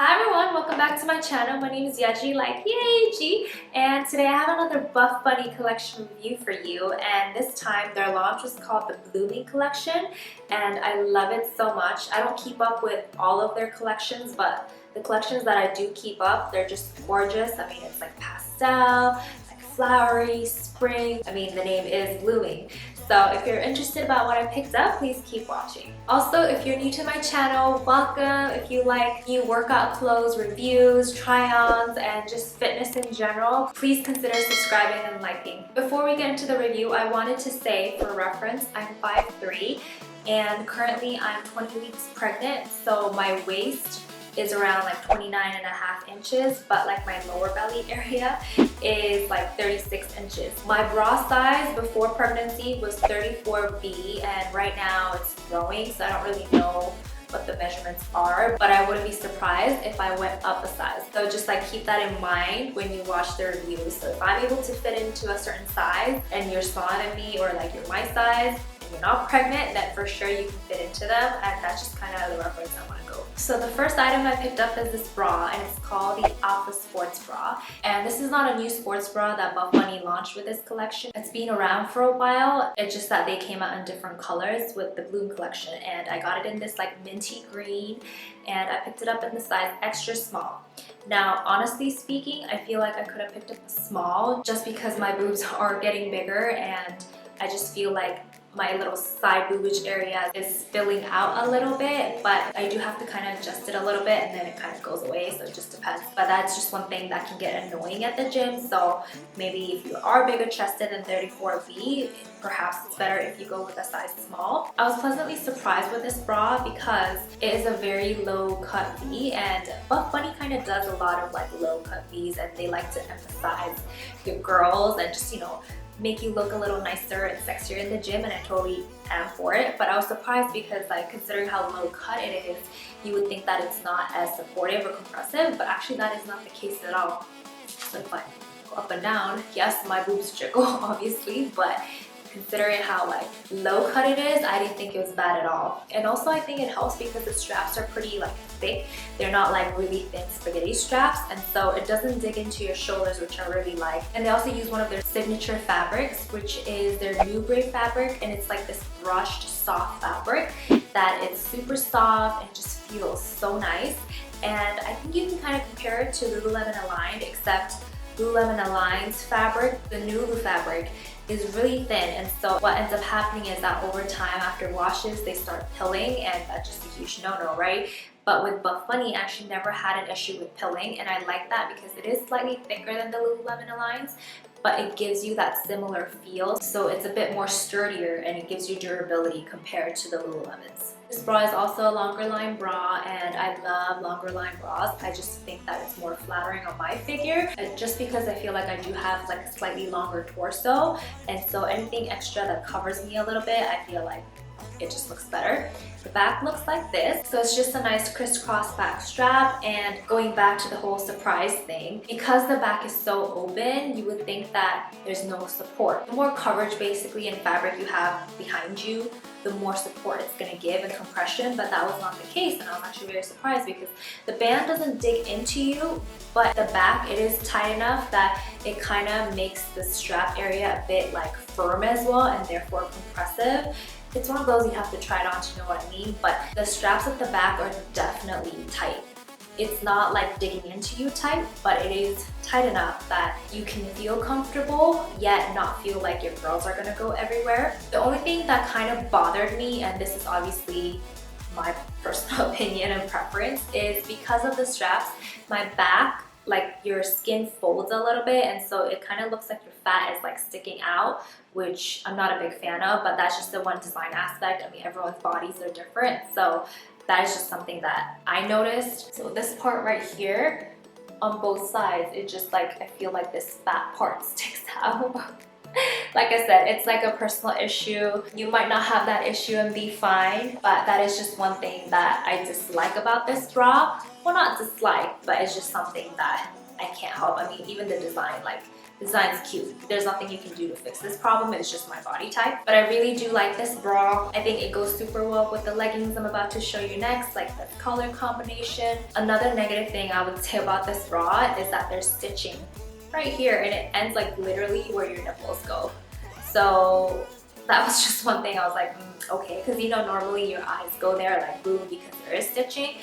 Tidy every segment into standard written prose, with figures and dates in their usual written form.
Hi everyone, welcome back to my channel. My name is Yaji, like yay G, and today I have another Buffbunny collection review for you, and this time their launch was called the Blooming collection, and I love it so much. I don't keep up with all of their collections, but the collections that I do keep up, they're just gorgeous. I mean, it's like pastel, like flowery, spring. I mean, the name is Blooming. So if you're interested about what I picked up, please keep watching. Also, if you're new to my channel, welcome. If you like new workout clothes, reviews, try-ons, and just fitness in general, please consider subscribing and liking. Before we get into the review, I wanted to say, for reference, I'm 5'3", and currently I'm 20 weeks pregnant, so my waist is around like 29.5 inches, but like my lower belly area is like 36 inches. My bra size before pregnancy was 34B, and right now it's growing, so I don't really know what the measurements are, but I wouldn't be surprised if I went up a size. So just like keep that in mind when you watch the reviews. So if I'm able to fit into a certain size and you're smaller than me, or like you're my size and you're not pregnant, then for sure you can fit into them, and that's just kind of the reference I want to go. So the first item I picked up is this bra, and it's called the Alpha Sports Bra. And this is not a new sports bra that Buffbunny launched with this collection. It's been around for a while. It's just that they came out in different colors with the Bloom collection, and I got it in this like minty green, and I picked it up in the size extra small. Now, honestly speaking, I feel like I could have picked up a small just because my boobs are getting bigger, and I just feel like my little side boobage area is spilling out a little bit, but I do have to kind of adjust it a little bit and then it kind of goes away, so it just depends. But that's just one thing that can get annoying at the gym, so maybe if you are bigger chested than 34B, perhaps it's better if you go with a size small. I was pleasantly surprised with this bra because it is a very low cut V, and Buffbunny kind of does a lot of like low cut Vs, and they like to emphasize your girls and just, you know, make you look a little nicer and sexier in the gym, and I totally am for it. But I was surprised because, like, considering how low cut it is, you would think that it's not as supportive or compressive, but actually that is not the case at all. So if I go up and down, yes, my boobs jiggle obviously, but considering how like low cut it is, I didn't think it was bad at all. And also I think it helps because the straps are pretty like thick. They're not like really thin spaghetti straps, and so it doesn't dig into your shoulders, which I really like. And they also use one of their signature fabrics, which is their Nubre fabric, and it's like this brushed soft fabric that it's super soft and just feels so nice. And I think you can kind of compare it to Lululemon Aligned, except Lululemon Aligned's fabric, the Nubre fabric, is really thin, and so what ends up happening is that over time after washes they start pilling, and that's just a huge no-no, right? But with Buffbunny, I actually never had an issue with pilling, and I like that because it is slightly thicker than the Lululemon Aligns, but it gives you that similar feel, so it's a bit more sturdier and it gives you durability compared to the Lululemons. This bra is also a longer line bra, and I love longer line bras. I just think that it's more flattering on my figure, and just because I feel like I do have like a slightly longer torso, and so anything extra that covers me a little bit, I feel like it just looks better. The back looks like this, so it's just a nice crisscross back strap. And going back to the whole surprise thing, because the back is so open, you would think that there's no support. The more coverage basically and fabric you have behind you, the more support it's going to give and compression, but that was not the case, and I was actually very surprised because the band doesn't dig into you, but the back, it is tight enough that it kind of makes the strap area a bit like firm as well, and therefore compressive. It's one of those you have to try it on to know what I mean, but the straps at the back are definitely tight. It's not like digging into you tight, but it is tight enough that you can feel comfortable yet not feel like your girls are gonna go everywhere. The only thing that kind of bothered me, and this is obviously my personal opinion and preference, is because of the straps, my back, like your skin folds a little bit, and so it kind of looks like your fat is like sticking out, which I'm not a big fan of, but that's just the one design aspect. I mean, everyone's bodies are different, so that is just something that I noticed. So this part right here on both sides, it just like, I feel like this fat part sticks out. Like I said, it's like a personal issue. You might not have that issue and be fine, but that is just one thing that I dislike about this bra. Well, not dislike, but it's just something that I can't help. I mean, even the design, like, the design's cute. There's nothing you can do to fix this problem. It's just my body type. But I really do like this bra. I think it goes super well with the leggings I'm about to show you next, like the color combination. Another negative thing I would say about this bra is that there's stitching right here, and it ends like literally where your nipples go. So that was just one thing I was like, okay, because you know, normally your eyes go there like boom because there is stitching.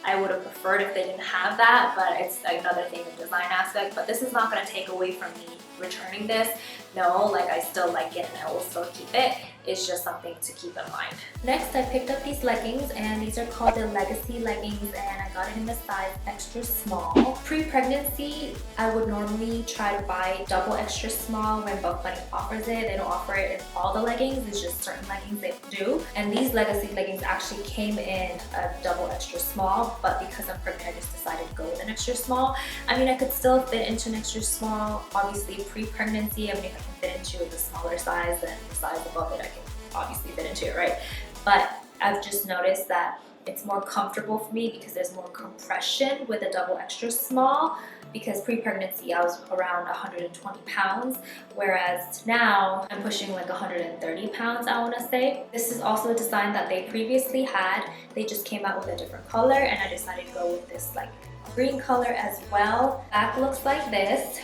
I would have preferred if they didn't have that, but it's another thing, the design aspect. But this is not going to take away from me returning this. No, like, I still like it and I will still keep it. It's just something to keep in mind. Next, I picked up these leggings, and these are called the Legacy leggings, and I got it in the size extra small. Pre-pregnancy, I would normally try to buy double extra small when Buffbunny offers it. They don't offer it in all the leggings, it's just certain leggings they do. And these Legacy leggings actually came in a double extra small, but because I'm pregnant, I just decided to go with an extra small. I mean, I could still fit into an extra small. Obviously, pre-pregnancy, I mean, if I can fit into the smaller size, then the size above it, I can obviously fit into it, right? But I've just noticed that it's more comfortable for me because there's more compression with a double extra small, because pre-pregnancy I was around 120 pounds, whereas now I'm pushing like 130 pounds, I want to say. This is also a design that they previously had. They just came out with a different color, and I decided to go with this like green color as well. Back looks like this.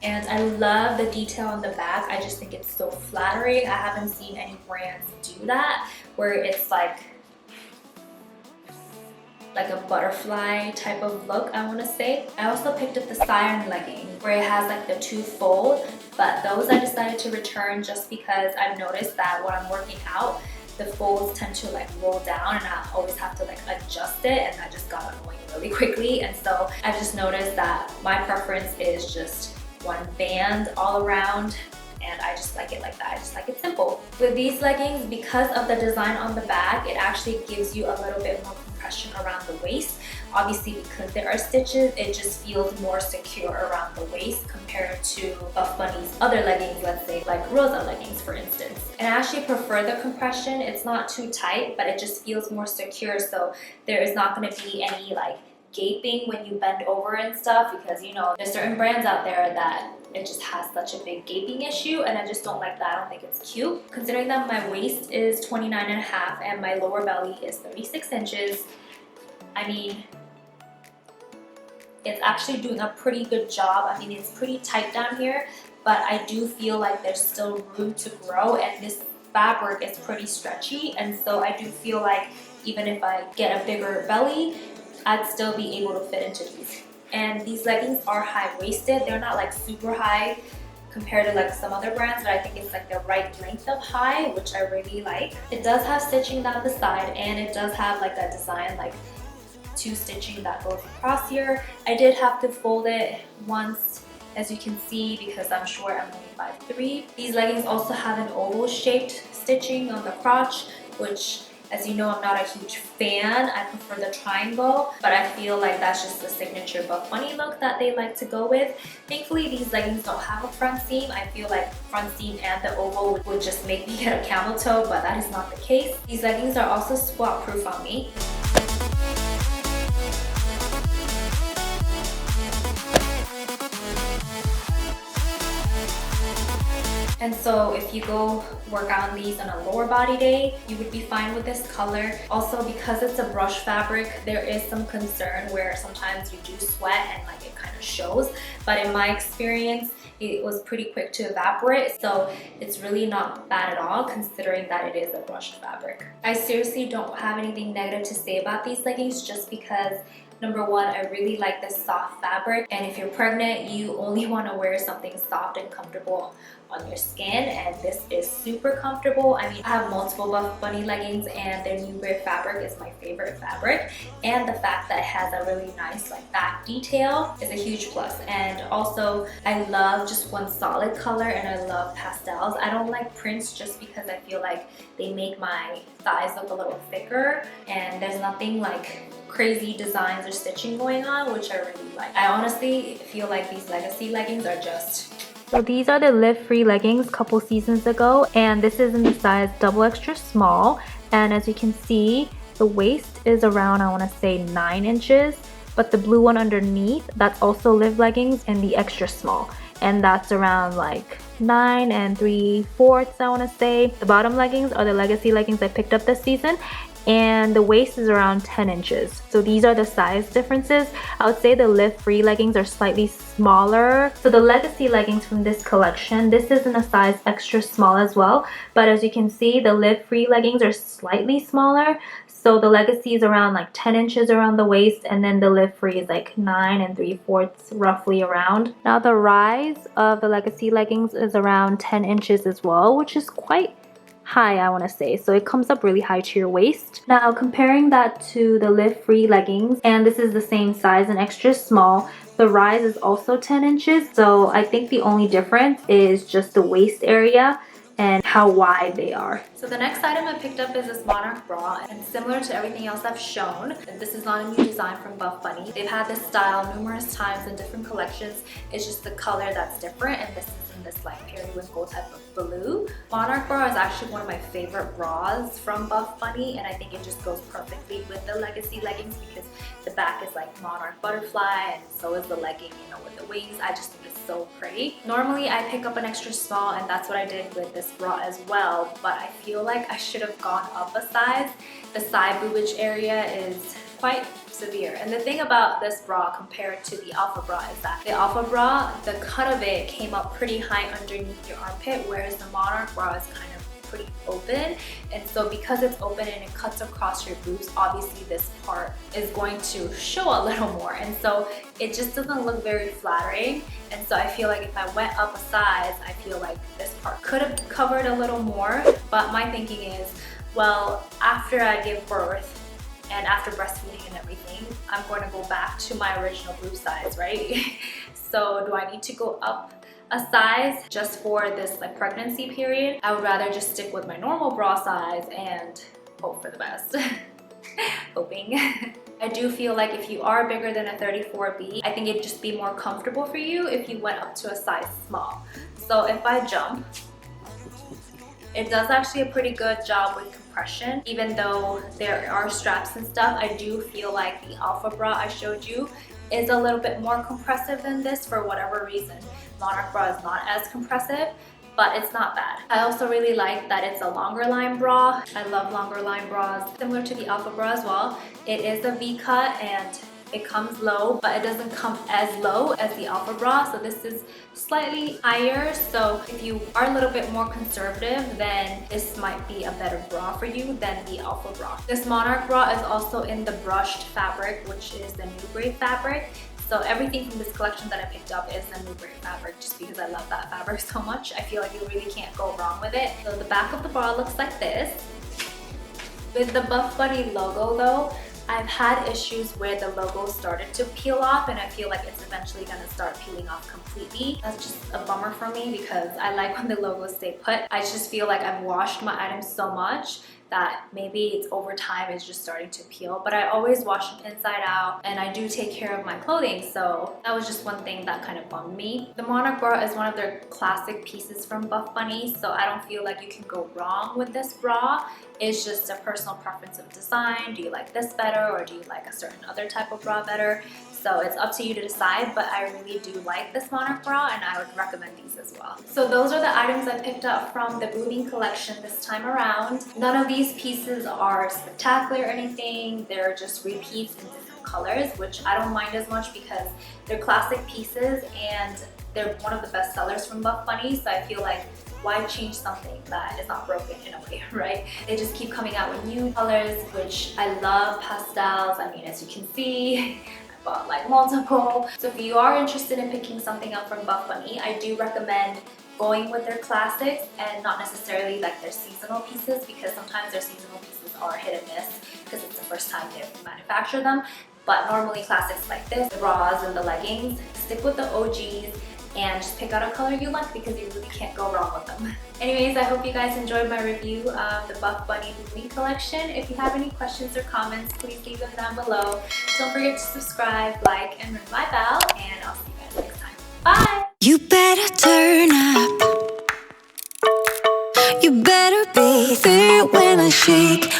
And I love the detail on the back. I just think it's so flattering. I haven't seen any brands do that, where it's like a butterfly type of look, I want to say. I also picked up the Siren legging, where it has like the two fold, but those I decided to return just because I've noticed that when I'm working out, the folds tend to like roll down, and I always have to like adjust it, and that just got annoying really quickly. And so I just noticed that my preference is just one band all around, and I just like it like that. I just like it simple. With these leggings, because of the design on the back, it actually gives you a little bit more compression around the waist. Obviously, because there are stitches, it just feels more secure around the waist compared to Buffbunny's other leggings, let's say like Rosa leggings for instance. And I actually prefer the compression. It's not too tight, but it just feels more secure, so there is not going to be any like gaping when you bend over and stuff, because you know there's certain brands out there that it just has such a big gaping issue, and I just don't like that. I don't think it's cute. Considering that my waist is 29 and a half and my lower belly is 36 inches, I mean, it's actually doing a pretty good job. I mean, it's pretty tight down here, but I do feel like there's still room to grow, and this fabric is pretty stretchy, and so I do feel like even if I get a bigger belly, I'd still be able to fit into these. And these leggings are high-waisted. They're not like super high compared to like some other brands, but I think it's like the right length of high, which I really like. It does have stitching down the side, and it does have like a design like two stitching that goes across here. I did have to fold it once, as you can see, because I'm short, I'm only 5'3". These leggings also have an oval shaped stitching on the crotch, which, as you know, I'm not a huge fan. I prefer the triangle, but I feel like that's just the signature Buffbunny look that they like to go with. Thankfully, these leggings don't have a front seam. I feel like front seam and the oval would just make me get a camel toe, but that is not the case. These leggings are also squat proof on me. And so if you go work out on these on a lower body day, you would be fine with this color. Also, because it's a brush fabric, there is some concern where sometimes you do sweat and like it kind of shows. But in my experience, it was pretty quick to evaporate, so it's really not bad at all considering that it is a brushed fabric. I seriously don't have anything negative to say about these leggings, just because number one, I really like this soft fabric, and if you're pregnant, you only want to wear something soft and comfortable on your skin, and this is super comfortable. I mean, I have multiple Buffbunny leggings, and their Nubre fabric is my favorite fabric, and the fact that it has a really nice like back detail is a huge plus. And also, I love just one solid color, and I love pastels. I don't like prints just because I feel like they make my thighs look a little thicker, and there's nothing like crazy designs or stitching going on, which I really like. I honestly feel like these Legacy leggings are just... So these are the Live Free leggings couple seasons ago, and this is in the size double extra small, and as you can see, The waist is around, I want to say 9 inches, but the blue one underneath, that's also Live leggings in the extra small, and that's around like 9 and 3/4, I want to say. The bottom leggings are the Legacy leggings I picked up this season, and the waist is around 10 inches. So these are the size differences. I would say the Live Free leggings are slightly smaller. So the Legacy leggings from this collection, this is in a size extra small as well, but as you can see, the Live Free leggings are slightly smaller. So the Legacy is around like 10 inches around the waist, and then the Live Free is like 9 and 3/4 roughly around. Now the rise of the Legacy leggings is around 10 inches as well, which is quite high, I want to say. So it comes up really high to your waist. Now comparing that to the Live Free leggings, and this is the same size and extra small, the rise is also 10 inches. So I think the only difference is just the waist area and how wide they are. So the next item I picked up is this Monarch bra, and similar to everything else I've shown, this is not a new design from Buffbunny. They've had this style numerous times in different collections. It's just the color that's different, and this is in this like periwinkle type of blue. Monarch bra is actually one of my favorite bras from Buffbunny, and I think it just goes perfectly with the Legacy leggings because the back is like Monarch butterfly, and so is the legging, you know, with the wings. I just think it's so pretty. Normally I pick up an extra small, and that's what I did with this bra as well, but I feel like I should have gone up a size. The side boobage area is quite severe, and the thing about this bra compared to the Alpha bra is that the Alpha bra, the cut of it came up pretty high underneath your armpit, whereas the Monarch bra is kind of pretty open. And so because it's open and it cuts across your boobs, obviously this part is going to show a little more, and so it just doesn't look very flattering. And so I feel like if I went up a size, I feel like this part could have covered a little more. But my thinking is, well, after I give birth and after breastfeeding and everything, I'm going to go back to my original boob size, right? So do I need to go up a size just for this like pregnancy period? I would rather just stick with my normal bra size and hope for the best. Hoping. I do feel like if you are bigger than a 34B, I think it'd just be more comfortable for you if you went up to a size small. So if I jump, it does actually a pretty good job with compression. Even though there are straps and stuff, I do feel like the Alpha bra I showed you is a little bit more compressive than this for whatever reason. Monarch bra is not as compressive, but it's not bad. I also really like that it's a longer line bra. I love longer line bras, similar to the Alpha bra as well. It is a V cut and it comes low, but it doesn't come as low as the Alpha bra, so this is slightly higher. So if you are a little bit more conservative, then this might be a better bra for you than the Alpha bra. This Monarch bra is also in the brushed fabric, which is the Nubre fabric. So everything from this collection that I picked up is the Nubre fabric, just because I love that fabric so much. I feel like you really can't go wrong with it. So the back of the bra looks like this. With the Buffbunny logo though, I've had issues where the logo started to peel off, and I feel like it's eventually gonna start peeling off completely. That's just a bummer for me because I like when the logos stay put. I just feel like I've washed my items so much that maybe it's over time it's just starting to peel, but I always wash them inside out and I do take care of my clothing, so that was just one thing that kind of bummed me. The Monarch bra is one of their classic pieces from Buffbunny, so I don't feel like you can go wrong with this bra. It's just a personal preference of design. Do you like this better, or do you like a certain other type of bra better? So it's up to you to decide, but I really do like this Monarch bra and I would recommend these as well. So those are the items I picked up from the Blooming collection this time around. None of these pieces are spectacular or anything. They're just repeats in different colors, which I don't mind as much because they're classic pieces and they're one of the best sellers from Buffbunny, so I feel like why change something that is not broken in a way, right? They just keep coming out with new colors, which I love. Pastels, I mean, as you can see, bought like multiple. So if you are interested in picking something up from Buffbunny, I do recommend going with their classics and not necessarily like their seasonal pieces, because sometimes their seasonal pieces are hit and miss because it's the first time they manufacture them. But normally classics like this, the bras and the leggings, stick with the OGs and just pick out a color you like because you really can't go wrong with them. Anyways, I hope you guys enjoyed my review of the Buffbunny Blooming collection. If you have any questions or comments, please leave them down below. Don't forget to subscribe, like, and ring my bell, and I'll see you guys next time. Bye! You better turn up. You better be there when I shake.